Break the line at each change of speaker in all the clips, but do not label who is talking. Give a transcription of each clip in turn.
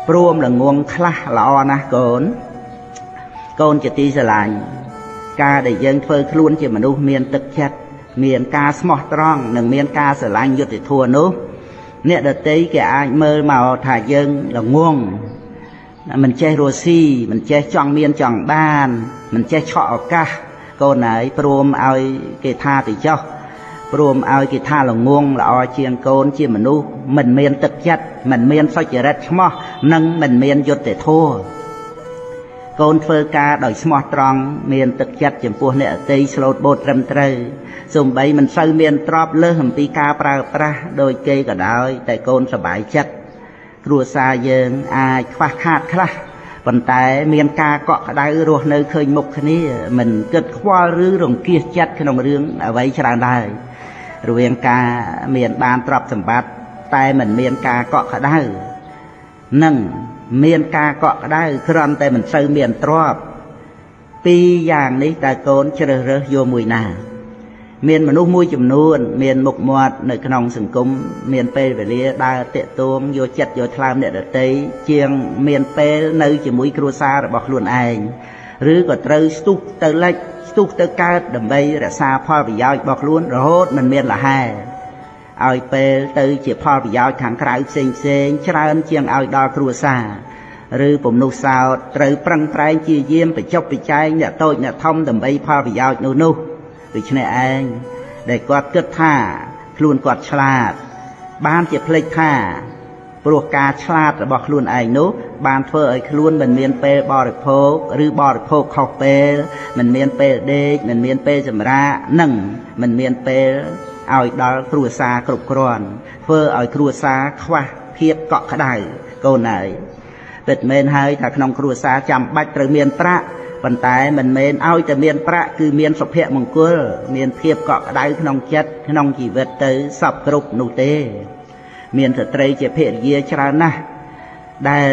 ព្រមល្ងងខ្លះល្អណាស់កូនកូនជាទីស្រឡាញ់ការដែលយើងធ្វើខ្លួនជាមនុស្សមានទឹកចិត្តមានការស្មោះត្រង់និងមានការស្រឡាញ់យុត្តិធម៌នោះអ្នកដទៃគេអាចមើលមកថាយើងល្ងងមិនចេះរស់ស៊ីមិនចេះចង់មានចង់បានមិនចេះឆក់ឱកាសកូនហើយព្រមឲ្យគេថាទៅចោះព្រមឲ្យគេថាល្ងងល្អជាងកូនជាមនុស្សមិនមានទឹកចិត្តមិនមានសុចរិតឆ្មោះនិងមិនមានយុត្តិធម៌កូនធ្វើការដោយស្មោះត្រង់មានទឹកចិត្តចំពោះអ្នកដទៃស្លូតបូតត្រឹមត្រូវសូម្បីមិនសូវមានទ្រព្យលើសអំពីការប្រើប្រាស់ដោយគេក៏ដោយតែកូនសប្បាយចិត្តគ្រួសារយើងអាចខ្វះខាតខ្លះប៉ុន្តែមានការកក់ក្ដៅរស់នៅឃើញមុខគ្នាមិនគិតខ្វល់ឬរង្គៀសចិត្តក្នុងរឿងអ្វីច្រើនដែររវាងការមានបានទ្រព្យសម្បត្តិតែមិនមានការកក់ក្ដៅនិងមានការកក់ក្ដៅគ្រាន់តែមិនសូវមានទ្រព្យពីរយ៉ាងនេះតើកូនជ្រើសរើសយកមួយណាមានមនុស្សមួយចំនួនមានមុខមាត់នៅក្នុងសង្គមមានពេលវេលាដើរតាក់ទងយកចិត្តយកថ្លើមអ្នកដទៃជាងមានពេលនៅជាមួយគ្រួសាររបស់ខ្លួនឯងឬក៏ត្រូវស្ទុះទៅលិចស្ទុះទៅកើតដើម្បីរក្សាផលប្រយោជន៍របស់ខ្លួនរហូតមិនមានលហែឲ្យពេលទៅជាផលប្រយោជន៍ខាងក្រៅផ្សេងច្រើនជាងឲ្យដល់គ្រួសារឬពំនុះសោតត្រូវប្រឹងប្រែងជាយាមបញ្ចុកបញ្ចែងអ្នកតូចអ្នកធំដើម្បីផលប្រយោជន៍នោះដូច្នេះឯងដែលគាត់គិតថាខ្លួនគាត់ឆ្លាតបានជាភ្លេចថាព្រោះការឆ្លាតរបស់ខ្លួនឯងនោះបានធ្វើឲ្យខ្លួនមិនមានពេលបរិភោគឬបរិភោគខុសពេលមិនមានពេលដេកមិនមានពេលសម្រាកនិងមិនមានពេលឲ្យដល់គ្រួសារគ្រប់គ្រាន់ធ្វើឲ្យគ្រួសារខ្វះភាពកក់ក្ដៅកូនហើយពិតមែនហើយថាក្នុងគ្រួសារចាំបាច់ត្រូវមានប្រាក់ប៉ុន្តែមិនមែនឲ្យតែមានប្រាក់គឺមានសុភមង្គលមានភាពកក់ក្ដៅក្នុងចិត្តក្នុងជីវិតទៅសពគ្រប់នោះទេមានស្ត្រីជាភរិយាច្រើនណាស់ដែល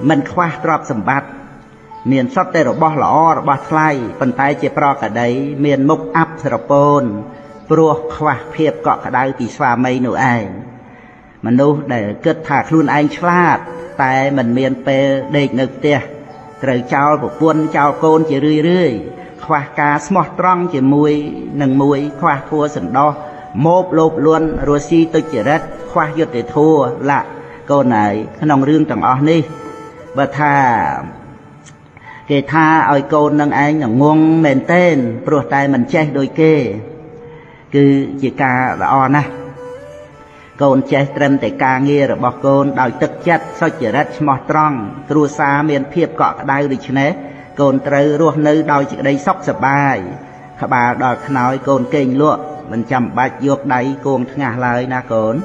មិនខ្វះទ្រព្យសម្បត្តិមានសុទ្ធតែរបស់ល្អរបស់ថ្លៃប៉ុន្តែជាប្រកដីមានមុខអាប់ស្រពោនព្រោះខ្វះភាពកក់ក្ដៅពីស្វាមីនោះឯងមនុស្សដែលគិតថាខ្លួនឯងឆ្លាតតែមិនមានពេលដេកនៅផ្ទះត្រូវចោលប្រពន្ធចោលកូនជារឿយខ្វះការស្មោះត្រង់ជាមួយនឹងមួយខ្វះធัวសន្តោសម៉ូបលោភលន់រស់ស៊ីទុច្ចរិតខ្វះយុត្តិធម៌លក្ខកូនហើយក្នុងរឿងទាំងអស់នេះបើថាគេថាឲ្យកូននឹងឯងងងមែនទែនព្រោះតែមិនចេះដូចគេគឺជាការល្អណាស់កូនចេះត្រឹមតែការងាររបស់កូនដោយទឹកចិត្តសុចរិតស្មោះត្រង់គ្រួសារមានភាពកក់ក្ដៅដូច្នេះកូនត្រូវរស់នៅដោយសេចក្តីសុខសប្បាយក្បាលដល់ខ្នើយកូនកេងលក់មិនចាំបាច់យកដៃគងថ្ងាសឡើយណាកូន